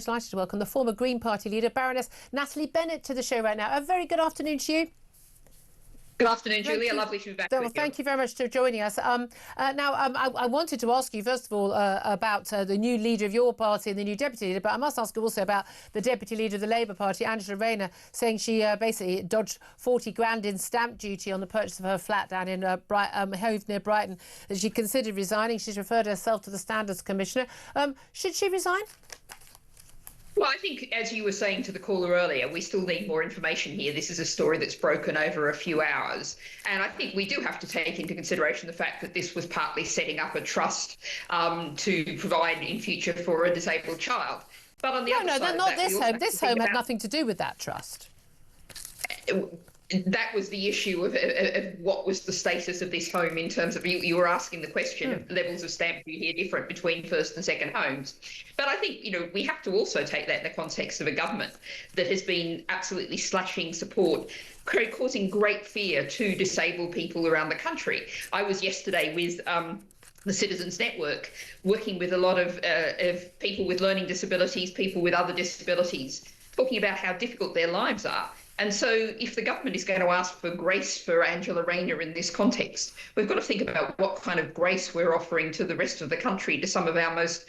Delighted to welcome the former Green Party leader, Baroness Natalie Bennett, to the show right now. A very good afternoon to you. Good afternoon, Julia. Lovely to be back with you. Thank you very much for joining us. I wanted to ask you, first of all, about the new leader of your party and the new deputy leader, but I must ask you also about the deputy leader of the Labour Party, Rayner, saying she basically dodged 40 grand in stamp duty on the purchase of her flat down in Hove near Brighton, that she considered resigning. She's referred herself to the Standards Commissioner. Should she resign? Well, I think, as you were saying to the caller earlier, we still need more information here. This is a story that's broken over a few hours. And I think we do have to take into consideration the fact that this was partly setting up a trust to provide in future for a disabled child. But on the other side, not this home. This home had nothing to do with that trust. That was the issue of what was the status of this home in terms of, you were asking the question of levels of stamp duty are different between first and second homes. But I think, we have to also take that in the context of a government that has been absolutely slashing support, causing great fear to disabled people around the country. I was yesterday with the Citizens Network, working with a lot of people with learning disabilities, people with other disabilities, talking about how difficult their lives are. And so if the government is going to ask for grace for Rayner in this context, we've got to think about what kind of grace we're offering to the rest of the country, to some of our most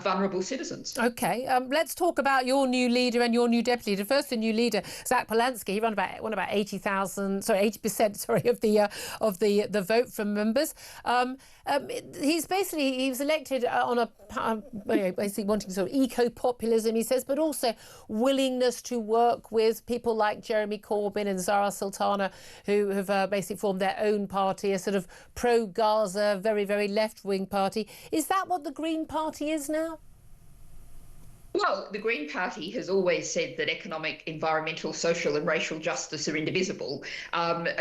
vulnerable citizens. OK, let's talk about your new leader and your new deputy leader. First, the new leader, Zack Palansky, he won about 80% of the vote from members. He was elected on basically wanting sort of eco-populism, he says, but also willingness to work with people like Jeremy Corbyn and Zara Sultana, who have basically formed their own party, a sort of pro-Gaza, very, very left-wing party. Is that what the Green Party is now? Well, the Green Party has always said that economic, environmental, social and racial justice are indivisible.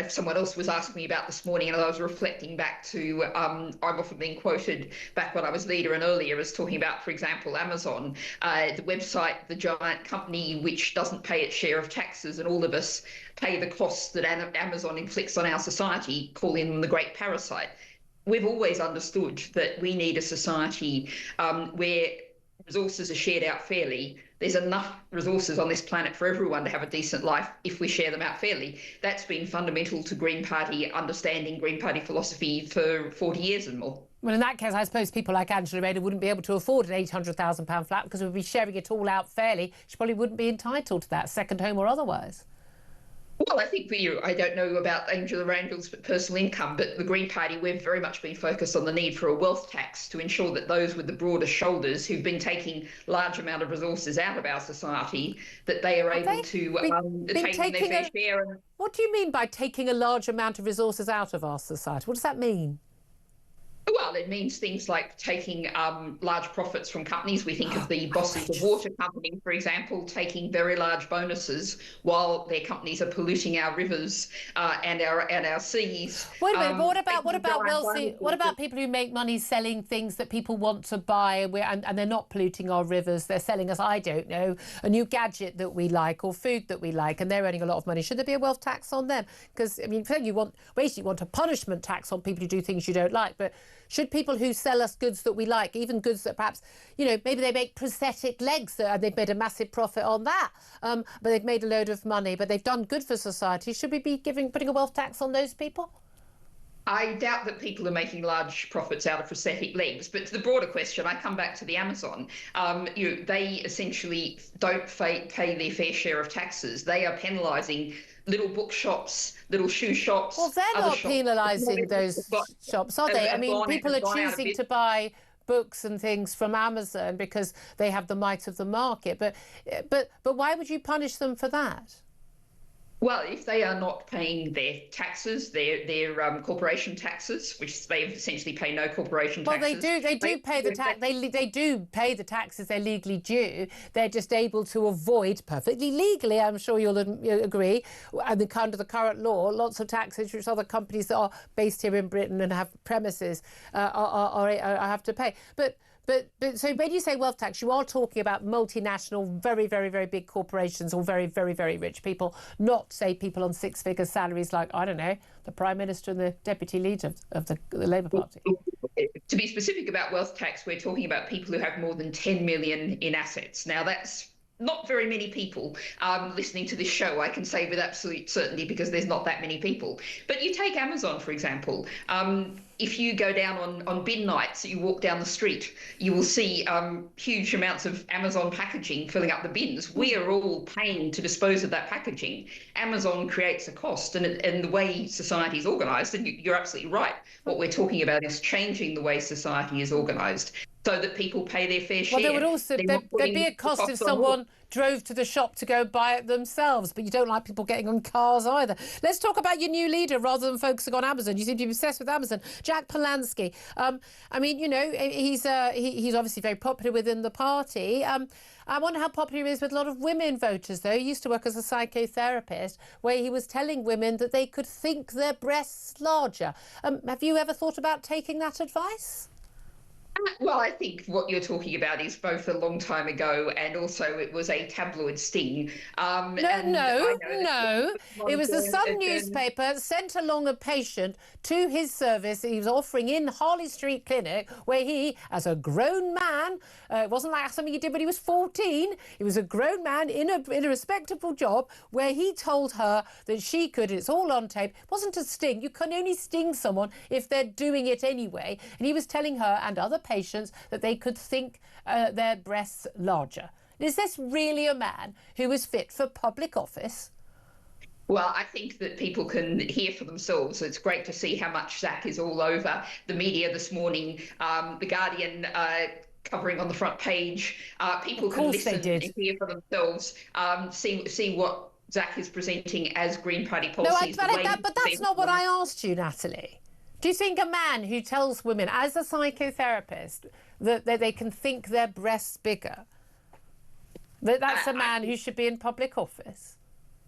Someone else was asking me about this morning, and I was reflecting back to, I'm often being quoted back when I was leader and earlier as talking about, for example, Amazon, the website, the giant company which doesn't pay its share of taxes, and all of us pay the costs that Amazon inflicts on our society, calling them the great parasite. We've always understood that we need a society where resources are shared out fairly. There's enough resources on this planet for everyone to have a decent life if we share them out fairly. That's been fundamental to Green Party understanding, Green Party philosophy for 40 years and more. Well, in that case, I suppose people like Rayner wouldn't be able to afford an £800,000 flat because we'd be sharing it all out fairly. She probably wouldn't be entitled to that, second home or otherwise. Well, I think I don't know about Rayner's personal income, but the Green Party, we've very much been focused on the need for a wealth tax to ensure that those with the broadest shoulders who've been taking large amount of resources out of our society, that they are able to take their fair share. What do you mean by taking a large amount of resources out of our society? What does that mean? Well, it means things like taking large profits from companies. We think of the bosses of water companies, for example, taking very large bonuses while their companies are polluting our rivers and our seas. Wait a minute, but what about wealthy? What about people who make money selling things that people want to buy, and they're not polluting our rivers? They're selling us, I don't know, a new gadget that we like or food that we like, and they're earning a lot of money. Should there be a wealth tax on them? Because I mean, you want a punishment tax on people who do things you don't like, but should people who sell us goods that we like, even goods that perhaps, maybe they make prosthetic legs and they've made a massive profit on that, but they've made a load of money, but they've done good for society, should we be putting a wealth tax on those people? I doubt that people are making large profits out of prosthetic legs. But to the broader question, I come back to the Amazon. They essentially don't pay their fair share of taxes. They are penalising little bookshops, little shoe shops. Well, they're not penalising those shops, are they? I mean, people are choosing to buy books and things from Amazon because they have the might of the market. But why would you punish them for that? Well, if they are not paying their taxes, their corporation taxes, which they essentially pay no corporation taxes. Well, they do pay the tax. They do pay the taxes they're legally due. They're just able to avoid perfectly legally, I'm sure you'll agree, and under the current law, lots of taxes which other companies that are based here in Britain and have premises have to pay. But so when you say wealth tax, you are talking about multinational, very, very, very big corporations or very, very, very rich people, not, say, people on six-figure salaries like, I don't know, the Prime Minister and the Deputy Leader of the Labour Party. To be specific about wealth tax, we're talking about people who have more than 10 million in assets. Now, that's not very many people listening to this show, I can say with absolute certainty, because there's not that many people. But you take Amazon, for example. If you go down on bin nights, you walk down the street, you will see huge amounts of Amazon packaging filling up the bins. We are all paying to dispose of that packaging. Amazon creates a cost, and the way society is organised, and you're absolutely right, what we're talking about is changing the way society is organised, so that people pay their fair share. Well, there would also there'd be a cost if someone drove to the shop to go buy it themselves, but you don't like people getting on cars either. Let's talk about your new leader rather than focusing on Amazon. You seem to be obsessed with Amazon. Zack Palansky. I mean, you know, he's obviously very popular within the party. I wonder how popular he is with a lot of women voters, though. He used to work as a psychotherapist where he was telling women that they could think their breasts larger. Have you ever thought about taking that advice? Well, I think what you're talking about is both a long time ago and also it was a tabloid sting. No. It was the Sun newspaper sent along a patient to his service he was offering in Harley Street Clinic, where he, as a grown man, it wasn't like something he did when he was 14. He was a grown man in a respectable job where he told her that she could, it's all on tape, it wasn't a sting. You can only sting someone if they're doing it anyway. And he was telling her and other patients that they could think their breasts larger. Is this really a man who is fit for public office? Well, I think that people can hear for themselves. It's great to see how much Zack is all over the media this morning. The Guardian covering on the front page. People can listen and hear for themselves, see what Zack is presenting as Green Party policies. No, but that's not what I asked you, Natalie. Do you think a man who tells women, as a psychotherapist, that they can think their breasts bigger, that's a man who should be in public office?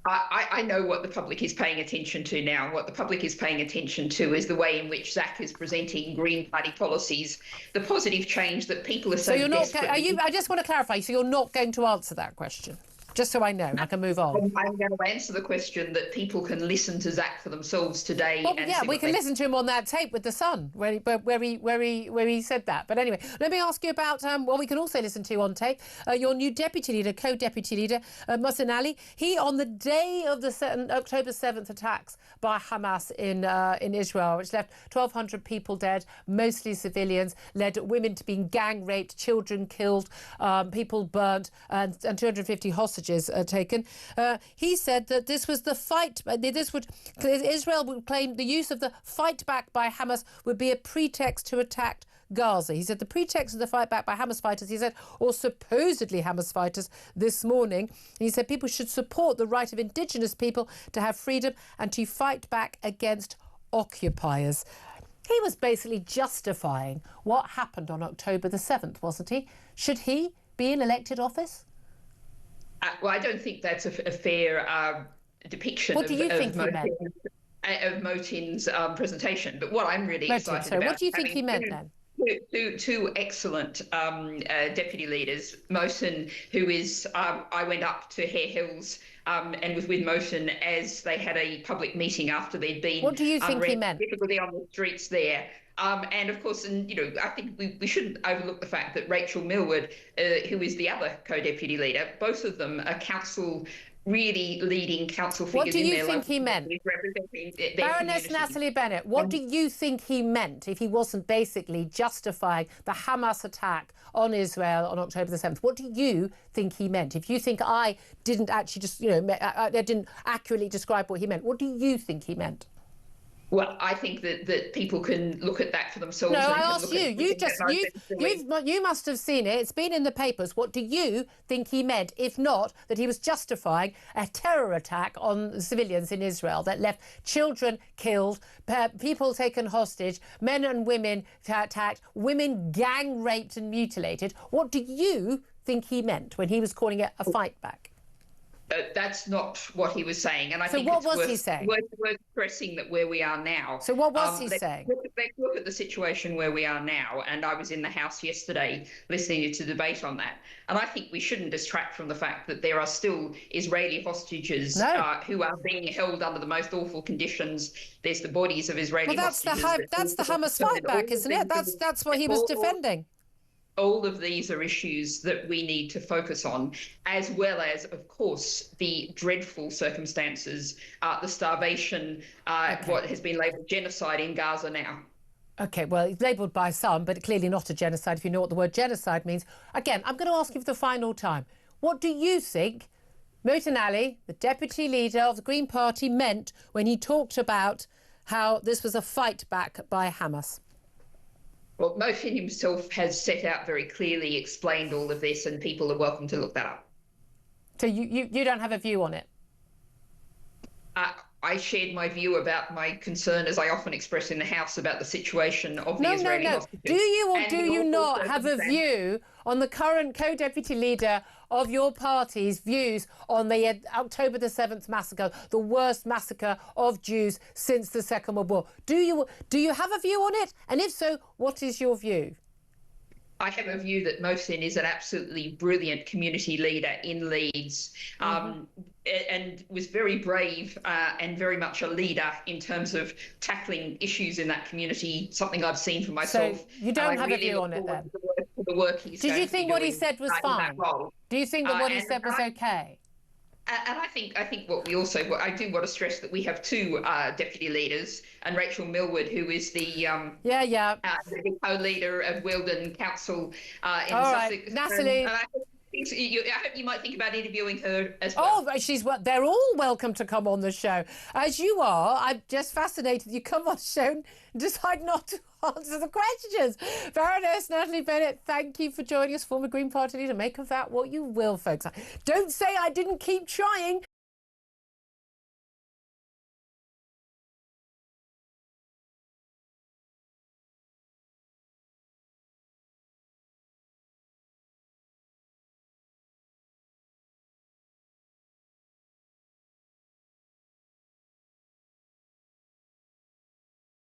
I know what the public is paying attention to now. What the public is paying attention to is the way in which Zack is presenting Green Party policies, the positive change that people are so desperate. I just want to clarify, so you're not going to answer that question? Just so I know, I can move on. I'm going to answer the question that people can listen to Zack for themselves today. Well, yeah, we can listen to him on that tape with the Sun, where he said that. But anyway, let me ask you about what we can also listen to on tape. Your new deputy leader, co-deputy leader, Mothin Ali. He, on the day of the October 7th attacks by Hamas in Israel, which left 1,200 people dead, mostly civilians, led women to being gang raped, children killed, people burnt, and 250 hostages taken. He said that this was the fight. Israel would claim the use of the fight back by Hamas would be a pretext to attack Gaza. He said the pretext of the fight back by Hamas fighters, he said, or supposedly Hamas fighters this morning. He said people should support the right of indigenous people to have freedom and to fight back against occupiers. He was basically justifying what happened on October the 7th, wasn't he? Should he be in elected office? Well, I don't think that's a fair depiction of Mothin's presentation. But what I'm really excited about... What do you think he meant then? Two excellent deputy leaders. Mothin, who is... I went up to Hare Hills and was with Mothin as they had a public meeting after they'd been... What do you think he meant? ...difficulty on the streets there. And of course, I think we shouldn't overlook the fact that Rachel Millward, who is the other co-deputy leader, both of them are really leading council figures. What do you think he meant? Baroness Natalie Bennett, what do you think he meant if he wasn't basically justifying the Hamas attack on Israel on October the 7th? What do you think he meant? If you think I didn't actually I didn't accurately describe what he meant, what do you think he meant? Well, I think that people can look at that for themselves. No, I asked you. You must have seen it. It's been in the papers. What do you think he meant? If not, that he was justifying a terror attack on civilians in Israel that left children killed, people taken hostage, men and women attacked, women gang raped and mutilated. What do you think he meant when he was calling it a fight back? That's not what he was saying, and I So think what it's was worth, he saying? worth stressing that where we are now. So what was he saying? Let's look at the situation where we are now, and I was in the House yesterday listening to debate on that, and I think we shouldn't distract from the fact that there are still Israeli hostages who are being held under the most awful conditions. There's the bodies of Israeli hostages. That's the Hamas fight back, isn't it? That's what he was defending. All of these are issues that we need to focus on, as well as, of course, the dreadful circumstances, the starvation, what has been labelled genocide in Gaza now. Okay, well, it's labelled by some, but clearly not a genocide, if you know what the word genocide means. Again, I'm going to ask you for the final time. What do you think Mothin Ali, the deputy leader of the Green Party, meant when he talked about how this was a fight back by Hamas? Well, Mothin himself has set out very clearly, explained all of this, and people are welcome to look that up. So you don't have a view on it? I shared my view about my concern, as I often express in the House, about the situation of the Israeli hostages. Do you or do you not have a view on the current co-deputy leader of your party's views on the October the 7th massacre, the worst massacre of Jews since the Second World War? Do you have a view on it? And if so, what is your view? I have a view that Mothin is an absolutely brilliant community leader in Leeds, and was very brave and very much a leader in terms of tackling issues in that community, something I've seen for myself. So you don't have a view on it then? The work he's Did you think what he said was fine? Do you think that what he said was okay? And I think what we also, I do want to stress that we have two deputy leaders, and Rachel Millward, who is the the co-leader of Wealdon Council in Sussex. Natalie. I hope you might think about interviewing her as well. Oh, they're all welcome to come on the show. As you are, I'm just fascinated. You come on the show and decide not to answer the questions. Baroness Natalie Bennett, thank you for joining us, former Green Party leader. Make of that what you will, folks. Don't say I didn't keep trying.